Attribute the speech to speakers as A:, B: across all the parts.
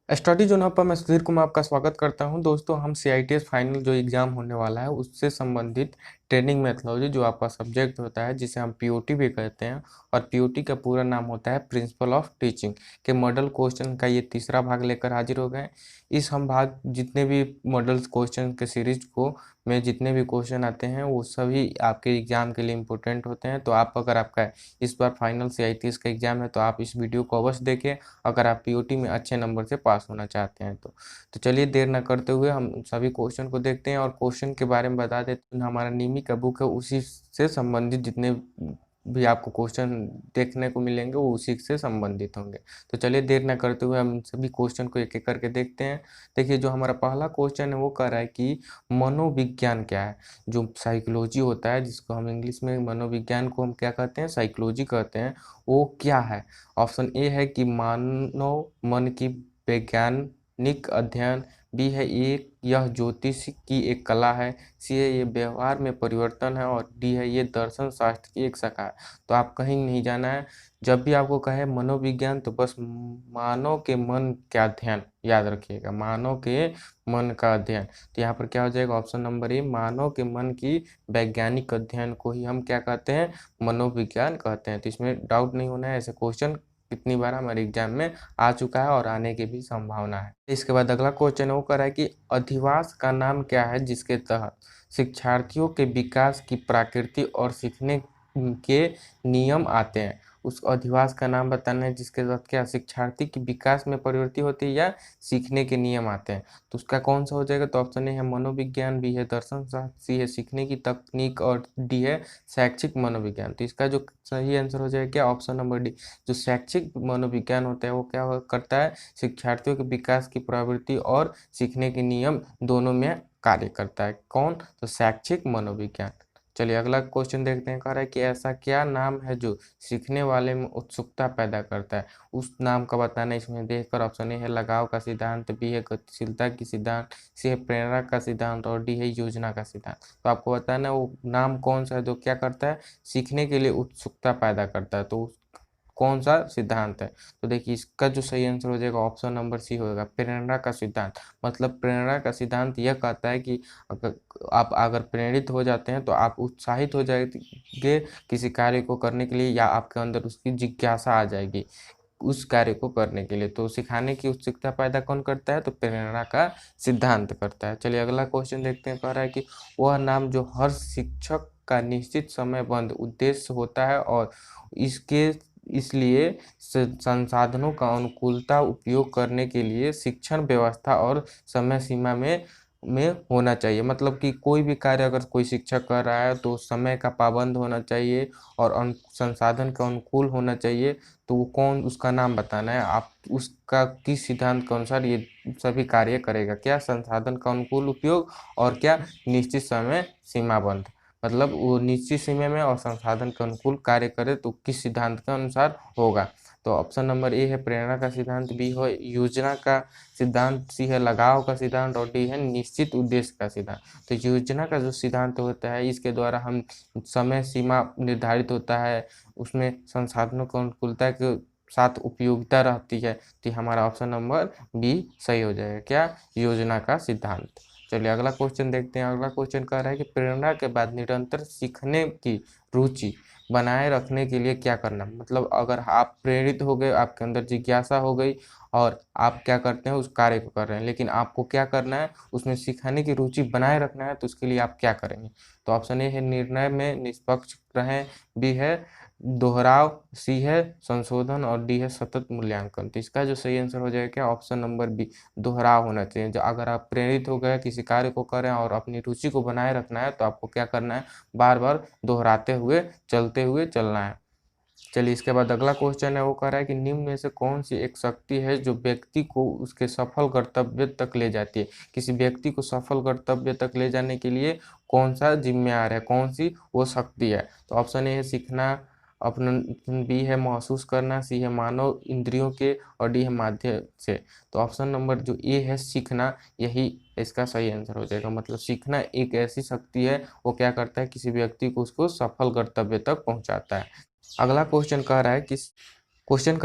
A: Study zone hub पर मैं सुधीर कुमार आपका स्वागत करता हूं। दोस्तों, हम सीआईटीएस फाइनल जो एग्ज़ाम होने वाला है उससे संबंधित ट्रेनिंग मेथोडोलॉजी जो आपका सब्जेक्ट होता है जिसे हम पीओटी भी कहते हैं, और पीओटी का पूरा नाम होता है प्रिंसिपल ऑफ टीचिंग के मॉडल क्वेश्चन का ये तीसरा भाग लेकर हाजिर हो गए। इस हम भाग जितने भी मॉडल्स क्वेश्चन के सीरीज को में जितने भी क्वेश्चन आते हैं वो सभी आपके एग्ज़ाम के लिए इम्पोर्टेंट होते हैं। तो आप अगर आपका इस बार फाइनल सीआईटीएस का एग्ज़ाम है तो आप इस वीडियो को अवश्य देखें अगर आप पीओटी में अच्छे नंबर से पास होना चाहते हैं तो चलिए देर न करते हुए हम सभी क्वेश्चन को देखते हैं और क्वेश्चन के बारे में बता देते हैं। हमारा नीमी का बुक है, उसी से संबंधित जितने भी आपको क्वेश्चन देखने को मिलेंगे वो उसी से संबंधित होंगे। तो चलिए देर न करते हुए हम सभी क्वेश्चन को एक एक करके देखते हैं। देखिए, जो हमारा पहला क्वेश्चन है वो कह रहा है कि मनोविज्ञान क्या है। जो साइकोलॉजी होता है, जिसको हम इंग्लिश में मनोविज्ञान को हम क्या कहते हैं, साइकोलॉजी कहते हैं, वो क्या है। ऑप्शन ए है कि मानव मन की वैज्ञानिक अध्ययन, बी है ये यह ज्योतिष की एक कला है, सी है ये व्यवहार में परिवर्तन है, और डी है ये दर्शन शास्त्र की एक शाखा है। तो आप कहीं नहीं जाना है। जब भी आपको कहे मनोविज्ञान तो बस मानव के मन का अध्ययन याद रखिएगा, मानव के मन का अध्ययन। तो यहाँ पर क्या हो जाएगा, ऑप्शन नंबर ए मानव के मन की वैज्ञानिक अध्ययन को ही हम क्या कहते हैं, मनोविज्ञान कहते हैं। तो इसमें डाउट नहीं होना है, ऐसे क्वेश्चन कितनी बार हमारे एग्जाम में आ चुका है और आने की भी संभावना है। इसके बाद अगला क्वेश्चन है वो कह रहा है कि अधिवास का नाम क्या है जिसके तहत शिक्षार्थियों के विकास की प्रकृति और सीखने के नियम आते हैं। उस अधिवास का नाम बताना है जिसके तहत क्या शिक्षार्थी की विकास में प्रवृत्ति होती है या सीखने के नियम आते हैं। तो उसका कौन सा हो जाएगा, तो ऑप्शन ए है मनोविज्ञान, बी है दर्शन शास्त्र, सी है सीखने की तकनीक, और डी है शैक्षिक मनोविज्ञान। तो इसका जो सही आंसर हो जाएगा क्या, ऑप्शन नंबर डी। जो शैक्षिक मनोविज्ञान होता है वो क्या करता है, शिक्षार्थियों के विकास की प्रवृत्ति और सीखने के नियम दोनों में कार्य करता है। कौन, तो शैक्षिक मनोविज्ञान। चलिए अगला क्वेश्चन देखते हैं। कह रहा है कि ऐसा क्या नाम है जो सीखने वाले में उत्सुकता पैदा करता है। उस नाम का बताना इसमें देखकर। ऑप्शन ए है लगाव का सिद्धांत, बी है गतिशीलता की सिद्धांत, सी है प्रेरणा का सिद्धांत, और डी है योजना का सिद्धांत। तो आपको बताना है वो नाम कौन सा है जो क्या करता है, सीखने के लिए उत्सुकता पैदा करता है। तो कौन सा सिद्धांत है, तो देखिए इसका जो सही आंसर हो जाएगा ऑप्शन नंबर सी होगा, प्रेरणा का सिद्धांत। मतलब प्रेरणा का सिद्धांत यह कहता है कि आप अगर प्रेरित हो जाते हैं तो आप उत्साहित हो जाएंगे किसी कार्य को करने के लिए, या आपके अंदर उसकी जिज्ञासा आ जाएगी उस कार्य को करने के लिए। तो सिखाने की उत्सुकता पैदा कौन करता है, तो प्रेरणा का सिद्धांत करता है। चलिए अगला क्वेश्चन देखते हैं। कह रहा है कि वह नाम जो हर शिक्षक का निश्चित समयबद्ध उद्देश्य होता है और इसके इसलिए संसाधनों का अनुकूलता उपयोग करने के लिए शिक्षण व्यवस्था और समय सीमा में होना चाहिए। मतलब कि कोई भी कार्य अगर कोई शिक्षक कर रहा है तो समय का पाबंद होना चाहिए और संसाधन का अनुकूल होना चाहिए। तो वो कौन, उसका नाम बताना है। आप उसका किस सिद्धांत के अनुसार ये सभी कार्य करेगा, क्या संसाधन का अनुकूल उपयोग और क्या निश्चित समय सीमाबद्ध। मतलब वो निश्चित समय में और संसाधन के अनुकूल कार्य करे तो किस सिद्धांत के अनुसार होगा। तो ऑप्शन नंबर ए है प्रेरणा का सिद्धांत, बी हो योजना का सिद्धांत, सी है लगाव का सिद्धांत, और डी है निश्चित उद्देश्य का सिद्धांत। तो योजना का जो सिद्धांत होता है इसके द्वारा हम समय सीमा निर्धारित होता है, उसमें संसाधनों की अनुकूलता के साथ उपयोगिता रहती है। तो हमारा ऑप्शन नंबर बी सही हो जाएगा, क्या, योजना का सिद्धांत। चलिए अगला क्वेश्चन देखते हैं। अगला क्वेश्चन कह रहा है कि प्रेरणा के बाद निरंतर सीखने की रुचि बनाए रखने के लिए क्या करना। मतलब अगर आप प्रेरित हो गए, आपके अंदर जिज्ञासा हो गई और आप क्या करते हैं उस कार्य को कर रहे हैं, लेकिन आपको क्या करना है, उसमें सिखाने की रुचि बनाए रखना है, तो उसके लिए आप क्या करेंगे। तो ऑप्शन ए है निर्णय में निष्पक्ष रहें, बी है दोहराव, सी है संशोधन, और डी है सतत मूल्यांकन। तो इसका जो सही आंसर हो जाएगा क्या, ऑप्शन नंबर बी दोहराव होना चाहिए। जो अगर आप प्रेरित हो गए किसी कार्य को करें और अपनी रुचि को बनाए रखना है तो आपको क्या करना है, बार बार दोहराते हुए चलना है। चलिए इसके बाद अगला क्वेश्चन है वो कह रहा है कि निम्न में से कौन सी एक शक्ति है जो व्यक्ति को उसके सफल कर्तव्य तक ले जाती है। किसी व्यक्ति को सफल कर्तव्य तक ले जाने के लिए कौन सा जिम्मेदार है, कौन सी वो शक्ति है। तो ऑप्शन ए है सीखना, ऑप्शन बी है महसूस करना, सी है मानव इंद्रियों के, और डी है माध्यम से। तो ऑप्शन नंबर जो ए है सीखना, यही इसका सही आंसर हो जाएगा। मतलब सीखना एक ऐसी शक्ति है, वो क्या करता है, किसी व्यक्ति को उसको सफल कर्तव्य तक पहुंचाता है। अगला क्वेश्चन कह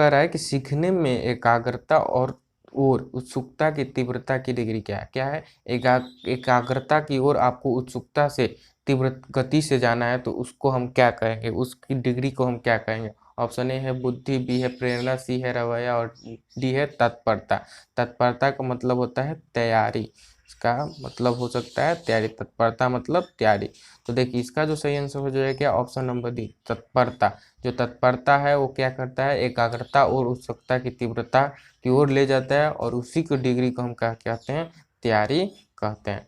A: रहा है कि सीखने में एकाग्रता और ओर उत्सुकता की तीव्रता की डिग्री क्या है? एकाग्रता की ओर आपको उत्सुकता से तीव्र गति से जाना है तो उसको हम क्या कहेंगे, उसकी डिग्री को हम क्या कहेंगे? ऑप्शन ए है बुद्धि, बी है प्रेरणा, सी है रवैया और डी है तत्परता। तत्परता का मतलब होता है तैयारी, इसका मतलब हो सकता है तैयारी, तत्परता मतलब तैयारी। तो देखिए इसका जो सही आंसर हो जाएगा ऑप्शन नंबर डी, तत्परता। जो तत्परता है वो क्या करता है, एकाग्रता और उत्सुकता की तीव्रता की ओर ले जाता है और उसी की डिग्री को हम क्या कहते हैं, तैयारी कहते हैं।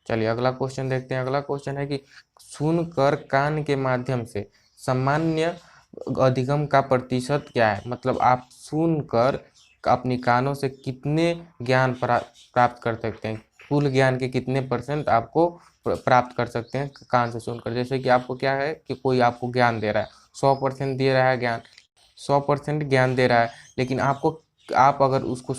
A: चलिए अगला क्वेश्चन देखते हैं। अगला क्वेश्चन है कि सुनकर कान के माध्यम से सामान्य अधिगम का प्रतिशत क्या है? मतलब आप सुनकर अपनी कानों से कितने ज्ञान प्राप्त कर सकते हैं, कुल ज्ञान के कितने परसेंट आपको प्राप्त कर सकते हैं कान से सुनकर। जैसे कि आपको क्या है कि कोई आपको ज्ञान दे रहा है, 100% दे रहा है ज्ञान, 100% ज्ञान दे रहा है, लेकिन आप अगर उसको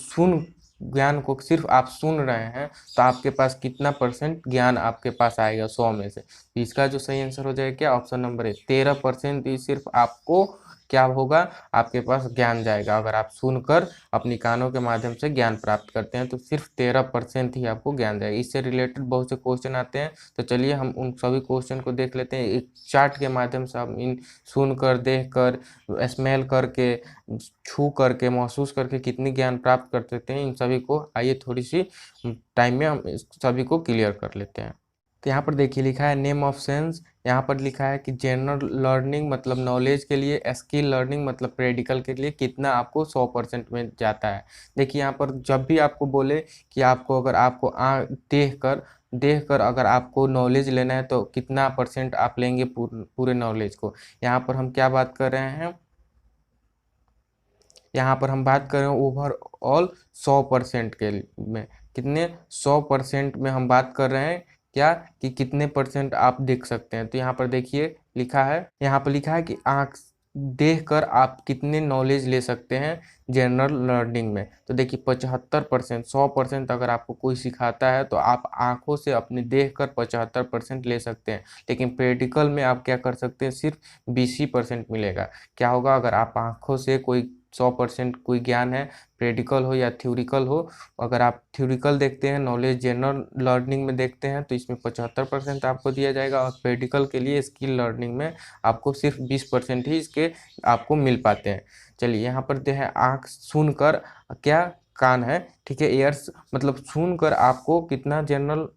A: ज्ञान को सिर्फ आप सुन रहे हैं तो आपके पास कितना परसेंट ज्ञान आपके पास आएगा 100 में से? तो इसका जो सही आंसर हो जाएगा क्या, ऑप्शन नंबर ए, 13% ही सिर्फ आपको क्या होगा, आपके पास ज्ञान जाएगा। अगर आप सुनकर अपनी कानों के माध्यम से ज्ञान प्राप्त करते हैं तो सिर्फ 13% ही आपको ज्ञान जाएगा। इससे रिलेटेड बहुत से क्वेश्चन आते हैं, तो चलिए हम उन सभी क्वेश्चन को देख लेते हैं। एक चार्ट के माध्यम से हम इन सुनकर, देखकर, स्मेल करके, छू करके, महसूस करके कितनी ज्ञान प्राप्त कर सकते हैं, इन सभी को आइए थोड़ी सी टाइम में हम इस सभी को क्लियर कर लेते हैं। तो यहाँ पर देखिए लिखा है नेम ऑफ सेंस। यहाँ पर लिखा है कि जनरल लर्निंग मतलब नॉलेज के लिए, स्किल लर्निंग मतलब प्रैक्टिकल के लिए कितना आपको 100% में जाता है। देखिए यहाँ पर जब भी आपको बोले कि आपको अगर आपको देख कर अगर आपको नॉलेज लेना है तो कितना परसेंट आप लेंगे पूरे नॉलेज को। यहाँ पर हम क्या बात कर रहे हैं, यहाँ पर हम बात कर रहे हैं ओवरऑल 100% के में, कितने 100% में हम बात कर रहे हैं क्या, कि कितने परसेंट आप देख सकते हैं। तो यहाँ पर देखिए लिखा है, यहाँ पर लिखा है कि आँख देखकर आप कितने नॉलेज ले सकते हैं जनरल लर्निंग में। तो देखिए 75%, 100% अगर आपको कोई सिखाता है तो आप आँखों से अपने देखकर 75% ले सकते हैं, लेकिन प्रैक्टिकल में आप क्या कर सकते हैं, सिर्फ 20% मिलेगा। क्या होगा, अगर आप आँखों से कोई 100% कोई ज्ञान है, प्रैक्टिकल हो या थ्योरिकल हो, अगर आप थ्योरिकल देखते हैं, नॉलेज जनरल लर्निंग में देखते हैं तो इसमें 75% आपको दिया जाएगा और प्रैक्टिकल के लिए स्किल लर्निंग में आपको सिर्फ 20% ही इसके आपको मिल पाते हैं। चलिए यहाँ पर जो है आँख सुनकर, क्या कान है, ठीक है, एयर्स मतलब सुनकर आपको कितना जनरल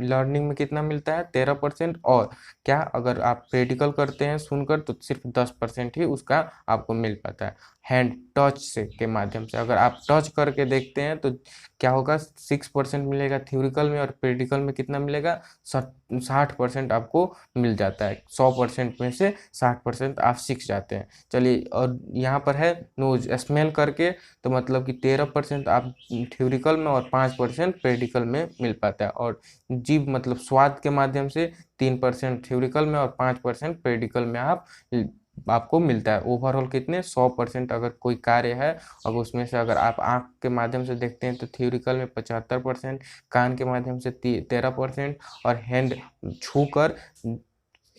A: लर्निंग में कितना मिलता है, 13%। और क्या अगर आप प्रैक्टिकल करते हैं सुनकर तो सिर्फ 10% ही उसका आपको मिल पाता है। हैंड टच से के माध्यम से अगर आप टच करके देखते हैं तो क्या होगा, 6% मिलेगा थ्योरिकल में, और प्रैक्टिकल में कितना मिलेगा, 60% आपको मिल जाता है। 100% में से 60% आप सीख जाते हैं। चलिए और यहाँ पर है नोज, स्मेल करके, तो मतलब कि 13% आप थ्योरिकल में और 5% प्रैक्टिकल में मिल पाता है। और जीभ मतलब स्वाद के माध्यम से 3% थ्योरिकल में और 5% प्रैक्टिकल में आपको मिलता है। ओवरऑल कितने, 100% अगर कोई कार्य है, अगर उसमें से अगर आप आँख के माध्यम से देखते हैं तो थ्योरिकल में 75%, कान के माध्यम से 13% और हैंड छू कर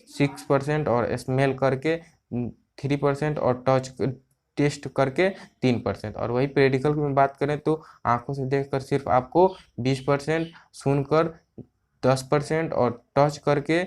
A: 6% और स्मेल करके 3% और टच टेस्ट करके 3%। और वही प्रैक्टिकल की बात करें तो आंखों से देखकर सिर्फ आपको 20%, सुनकर 10% और टच करके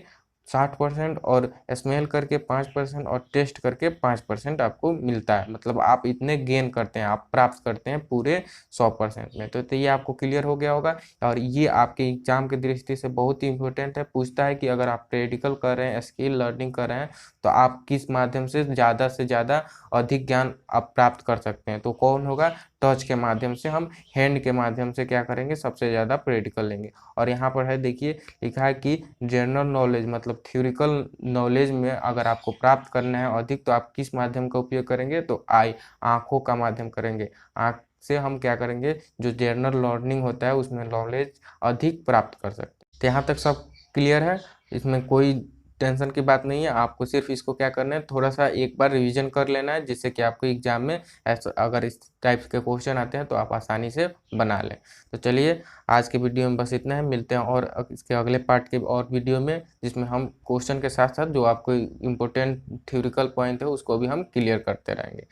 A: 60% और स्मेल करके 5% और टेस्ट करके 5% आपको मिलता है। मतलब आप इतने गेन करते हैं, आप प्राप्त करते हैं पूरे 100% में। तो ये आपको क्लियर हो गया होगा। और ये आपके एग्जाम की दृष्टि से बहुत ही इंपॉर्टेंट है। पूछता है कि अगर आप प्रैक्टिकल कर रहे हैं, स्किल लर्निंग कर रहे हैं, तो आप किस माध्यम से ज़्यादा अधिक ज्ञान आप प्राप्त कर सकते हैं। तो कौन होगा, टच के माध्यम से, हम हैंड के माध्यम से क्या करेंगे, सबसे ज़्यादा प्रैक्टिकल लेंगे। और यहाँ पर है देखिए लिखा है कि जनरल नॉलेज मतलब थ्योरिकल नॉलेज में अगर आपको प्राप्त करना है अधिक, तो आप किस माध्यम का उपयोग करेंगे, तो आँखों का माध्यम करेंगे। आँख से हम क्या करेंगे, जो जनरल लर्निंग होता है उसमें नॉलेज अधिक प्राप्त कर सकते हैं। तो यहाँ तक सब क्लियर है, इसमें कोई टेंशन की बात नहीं है। आपको सिर्फ इसको क्या करना है, थोड़ा सा एक बार रिवीजन कर लेना है, जिससे कि आपको एग्जाम में ऐसा अगर इस टाइप के क्वेश्चन आते हैं तो आप आसानी से बना लें। तो चलिए आज के वीडियो में बस इतना है, मिलते हैं और इसके अगले पार्ट के और वीडियो में, जिसमें हम क्वेश्चन के साथ साथ जो आपको इम्पोर्टेंट थ्योरिकल पॉइंट है उसको भी हम क्लियर करते रहेंगे।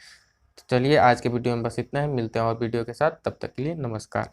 A: तो चलिए आज के वीडियो में बस इतना ही, मिलते हैं और वीडियो के साथ, तब तक के लिए नमस्कार।